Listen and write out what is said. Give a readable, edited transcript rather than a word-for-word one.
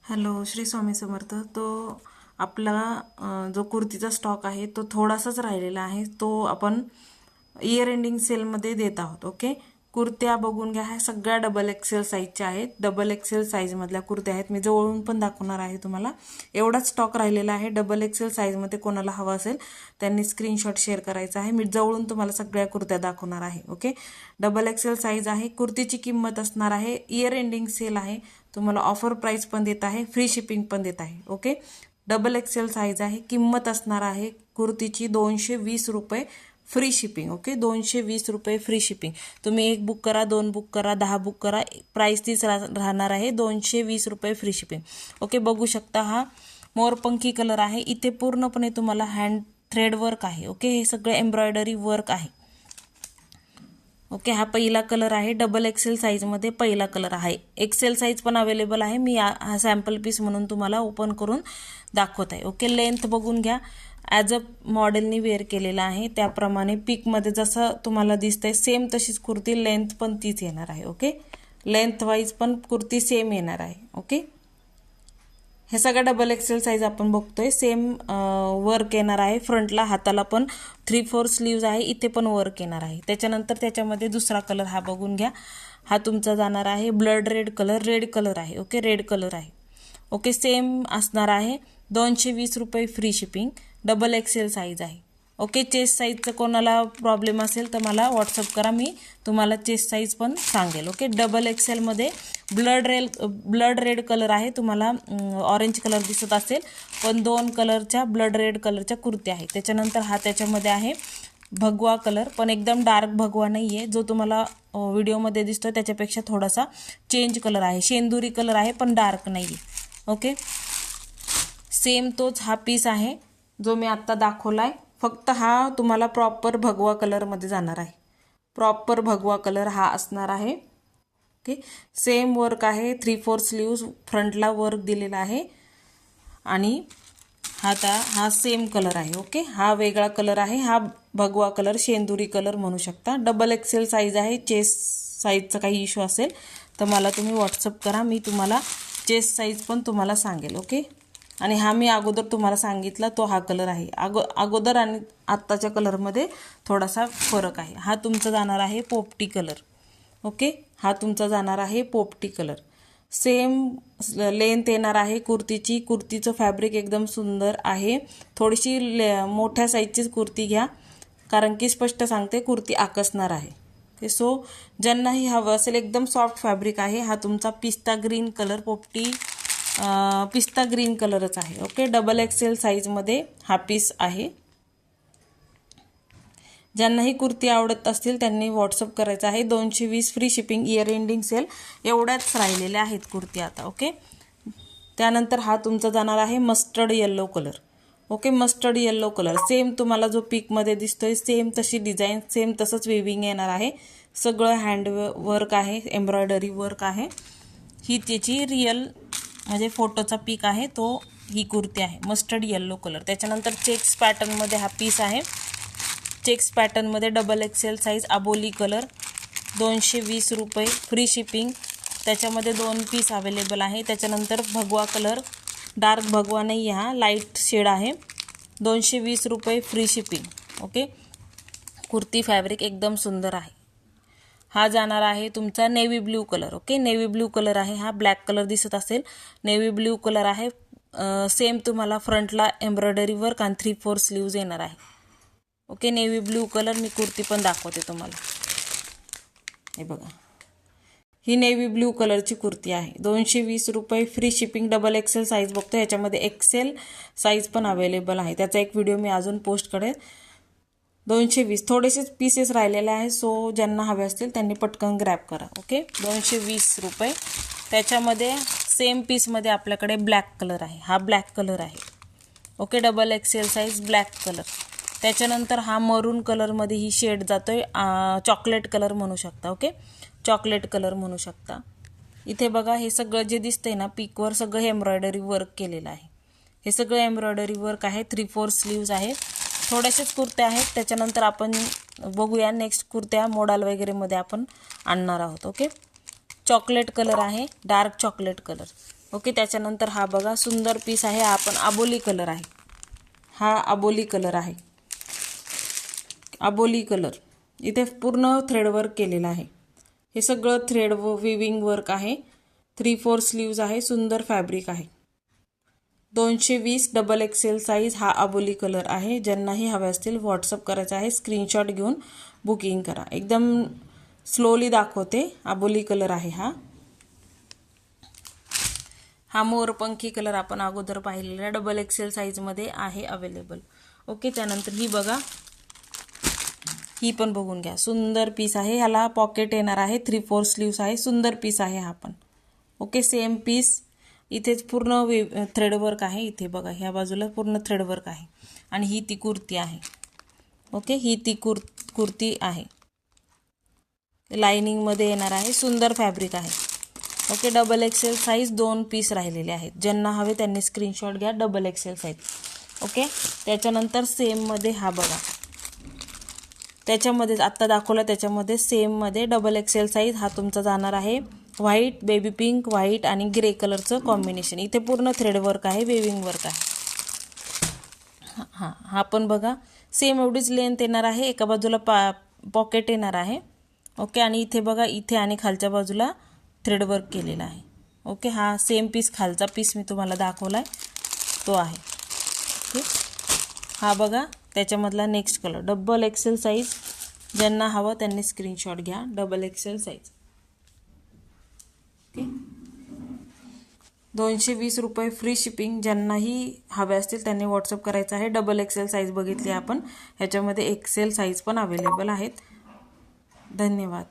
Hello, Shri Swami Samarth. तो आपला जो कुर्तीचा स्टॉक आहे तो थोडासाच राहिलेला आहे, तो आपण इयर एंडिंग सेलमध्ये देत आहोत. ओके, कुर्त्या बघून घ्या. ह्या सगळ्या डबल एक्सेल साईजच्या आहेत. डबल एक्सेल साईजमधल्या कुर्त्या आहेत. मी जवळून पण दाखवणार आहे तुम्हाला. एवढाच स्टॉक राहिलेला आहे. डबल एक्सेल साईजमध्ये कोणाला हवा असेल त्यांनी स्क्रीनशॉट शेअर करायचा आहे. मी जवळून तुम्हाला सगळ्या कुर्त्या दाखवणार आहे. ओके, डबल एक्सेल साईज आहे. कुर्तीची किंमत असणार आहे, इयर एंडिंग सेल आहे, तुम्हाला ऑफर प्राइस पण देत आहे, फ्री शिपिंग पण देत आहे. ओके, डबल एक्सेल साईज आहे. किंमत असणार आहे कुर्तीची 220 रुपये फ्री शिपिंग. ओके, 220 रुपये फ्री शिपिंग. तुम्ही एक बुक करा, 2 बुक करा, 10 बुक करा, प्राइस तीच राहणार आहे, 220 रुपये फ्री शिपिंग. ओके, बघू शकता हा मोरपंखी कलर आहे. इथे पूर्णपणे तुम्हाला हँड थ्रेड वर्क आहे. ओके, हे सगळे एम्ब्रॉयडरी वर्क आहे. ओके, हा पहिला कलर आहे. डबल एक्सेल साईजमध्ये पहिला कलर आहे. एक्सेल साईज पण अवेलेबल आहे. मी हा सॅम्पल पीस म्हणून तुम्हाला ओपन करून दाखवत आहे. ओके, लेंथ बघून घ्या. ॲज अ मॉडेलनी वेअर केलेला आहे, त्याप्रमाणे पिकमध्ये जसं तुम्हाला दिसतंय सेम तशीच कुर्ती, लेंथ पण तीच येणार आहे. ओके, लेंथ वाईज पण कुर्ती सेम येणार आहे. ओके, हे सगळं डबल एक्सेल साईज आपण बघतोय. सेम वर्क येणार आहे. फ्रंटला हाताला पण 3/4 स्लीव्ज आहे. इथे पण वर्क येणार आहे. त्याच्यानंतर त्याच्यामध्ये दुसरा कलर हा बघून घ्या. हा तुमचा जाणार आहे blood red colour. Red colour आहे. ओके, रेड कलर आहे. ओके, सेम असणार आहे. 220 रुपये free shipping. Double XL size आहे. ओके, चेस्ट साईजचं कोणाला प्रॉब्लेम असेल तर मला व्हॉट्सअप करा, मी तुम्हाला चेस्ट साईज पण सांगेल. ओके, डबल एक्सेलमध्ये ब्लड रेड कलर आहे. तुम्हाला ऑरेंज कलर दिसत असेल, पण 2 कलरच्या ब्लड रेड कलरच्या कुर्त्या आहेत. त्याच्यानंतर हा त्याच्यामध्ये आहे भगवा कलर, पण एकदम डार्क भगवा नाही आहे. जो तुम्हाला व्हिडिओमध्ये दिसतो त्याच्यापेक्षा थोडासा चेंज कलर आहे. शेंदुरी कलर आहे, पण डार्क नाही आहे. ओके, सेम तोच हा पीस आहे जो मी आत्ता दाखवला आहे, फक्त हा तुम्हाला प्रॉपर भगवा कलरमध्ये जाणार आहे. प्रॉपर भगवा कलर हा असणार आहे. ओके, सेम वर्क आहे. 3/4 स्लीव्ज फ्रंटला वर्क दिलेला आहे आणि हा सेम कलर आहे. ओके, हा वेगळा कलर आहे. हा भगवा कलर, शेंदुरी कलर म्हणू शकता. डबल एक्सेल साईज आहे. चेस्ट साईजचा काही इश्यू असेल तर मला तुम्ही व्हॉट्सअप करा, मी तुम्हाला चेस्ट साईज पण तुम्हाला सांगेल. ओके, आणि हा मी अगोदर तुम्हाला सांगितला तो हा कलर आहे. अगोदर आणि आत्ताच्या कलरमध्ये थोडासा फरक आहे. हा तुमचा जाणार आहे पोपटी कलर. ओके, हा तुमचा जाणार आहे पोपटी कलर. सेम लेंथ येणार आहे कुर्तीची. कुर्तीचं फॅब्रिक एकदम सुंदर आहे. थोडीशी मोठ्या साईजचीच कुर्ती घ्या, कारण की स्पष्ट सांगते कुर्ती आकसणार आहे. ओके, सो ज्यांनाही हवं असेल, एकदम सॉफ्ट फॅब्रिक आहे. हा तुमचा पिस्ता ग्रीन कलर, पोपटी पिस्ता ग्रीन कलरच आहे. ओके, डबल एक्सेल साईजमध्ये हा पीस आहे. ज्यांनाही कुर्ती आवडत असतील त्यांनी व्हॉट्सअप करायचं आहे. 220 free shipping, year ending sale. एवढ्याच राहिलेल्या आहेत कुर्ती आता. ओके, त्यानंतर हा तुमचा जाणार आहे mustard yellow colour. Okay, mustard yellow colour same तुम्हाला जो पीकमध्ये दिसतोय सेम तशी डिझाईन, सेम तसंच वेविंग येणार आहे. सगळं हँड वर्क आहे, एम्ब्रॉयडरी वर्क आहे. ही त्याची रिअल म्हणजे फोटोचा पीक आहे तो, ही कुर्ती आहे मस्टर्ड येल्लो कलर. त्याच्यानंतर चेक्स पॅटर्नमध्ये हा पीस आहे. चेक्स पॅटर्नमध्ये डबल एक्सेल साईज, अबोली कलर, 220 रुपये फ्री शिपिंग. त्याच्यामध्ये 2 पीस अवेलेबल आहे. त्याच्यानंतर भगवा कलर, डार्क भगवा नाही, हा लाईट शेड आहे, 220 रुपये free shipping. Okay, kurti fabric एकदम सुंदर आहे. हा जाणार आहे तुमचा navy blue colour. Okay, navy blue colour आहे. हा ब्लॅक कलर दिसत असेल, नेव्ही ब्ल्यू कलर आहे. सेम तुम्हाला फ्रंटला एम्ब्रॉयडरी वर्क आणि 3/4 स्लीव्ज येणार आहे. ओके, नेव्ही ब्ल्यू कलर मी कुर्ती पण दाखवते तुम्हाला. हे बघा, ही नेव्ही ब्ल्यू कलरची कुर्ती आहे. 220 रुपये free shipping. Double XL size बघतो, ह्याच्यामध्ये एक्सेल साईज पण अवेलेबल आहे. त्याचा एक व्हिडिओ मी अजून पोस्ट करेन. 220 थोडेसेच पीसेस राहिलेले आहे, सो ज्यांना हवे असतील त्यांनी पटकन ग्रॅब करा. ओके, 220 रुपये. त्याच्यामध्ये सेम पीसमध्ये आपल्याकडे ब्लॅक कलर आहे. हा ब्लॅक कलर आहे. Okay, double XL size black colour. त्याच्यानंतर हा मरून कलरमध्ये ही शेड जातोय, चॉकलेट कलर म्हणू शकता. ओके, चॉकलेट कलर म्हणू शकता. इथे बघा, हे सगळं जे दिसतंय ना पीकवर, सगळं हे एम्ब्रॉयडरी वर्क केलेलं आहे. हे सगळं एम्ब्रॉयडरी वर्क आहे. 3/4 स्लीव्ज आहे. थोड्याशाच कुर्त्या आहेत. त्याच्यानंतर आपण बघूया नेक्स्ट कुर्त्या मोडाल वगैरेमध्ये आपण आणणार आहोत. ओके, चॉकलेट कलर आहे, डार्क चॉकलेट कलर. ओके, त्याच्यानंतर हा बघा सुंदर पीस आहे, हा पण अबोली कलर आहे. हा अबोली कलर आहे, अबोली कलर. इथे पूर्ण थ्रेड वर्क केलेलं आहे. हे सगळं थ्रेड विविंग वर्क आहे. 3/4 स्लीव्ज आहे, सुंदर फॅब्रिक आहे. 220 डबल एक्सेल साईज. हा अबोली कलर आहे. ज्यांनाही हवे असतील व्हॉट्सअप करायचं आहे, स्क्रीनशॉट घेऊन बुकिंग करा. एकदम स्लोली दाखवते. अबोली कलर आहे हा. हा मोरपंखी कलर आपण अगोदर पाहिलेला डबल एक्सेल साईजमध्ये आहे अवेलेबल. ओके, त्यानंतर ही बघा, ही पण बघून घ्या. सुंदर पीस आहे. ह्याला पॉकेट येणार आहे. 3/4 स्लीव्स आहे. सुंदर पीस आहे हा पण. Okay, same piece. इथेच पूर्ण थ्रेडवर्क आहे. इथे बघा ह्या बाजूला पूर्ण थ्रेडवर्क आहे. आणि ही ती कुर्ती आहे. ओके, ही ती कुर्ती आहे. लाइनिंगमध्ये येणार आहे. सुंदर फॅब्रिक आहे. Okay, double XL size 2 piece राहिलेले आहेत. ज्यांना हवे त्यांनी स्क्रीनशॉट घ्या. Double XL size. ओके, त्याच्यानंतर सेममध्ये हा बघा, त्याच्यामध्ये आत्ता दाखवला त्याच्यामध्ये सेममध्ये डबल एक्सेल साईज. हा तुमचा जाणार आहे व्हाईट, बेबी पिंक, व्हाईट आणि ग्रे कलरचं कॉम्बिनेशन. इथे पूर्ण थ्रेड वर्क आहे, वेविंग वर्क आहे. हा पण बघा सेम एवढीच लेंथ येणार आहे. एका बाजूला पॉकेट येणार आहे. ओके, आणि इथे बघा, इथे आणि खालच्या बाजूला थ्रेड वर्क केलेला आहे. ओके, हा सेम पीस, खालचा पीस मी तुम्हाला दाखवला आहे तो आहे. ओके, हा बघा त्याच्यामधला next colour double XL size. ज्यांना हवं त्यांनी स्क्रीनशॉट घ्या. Double XL size. ओके, 220 रुपये फ्री शिपिंग. ज्यांनाही हवे असतील त्यांनी व्हॉट्सअप करायचं आहे. डबल एक्सेल साईज बघितली आपण. ह्याच्यामध्ये एक्सेल साईज पण अवेलेबल आहेत. धन्यवाद.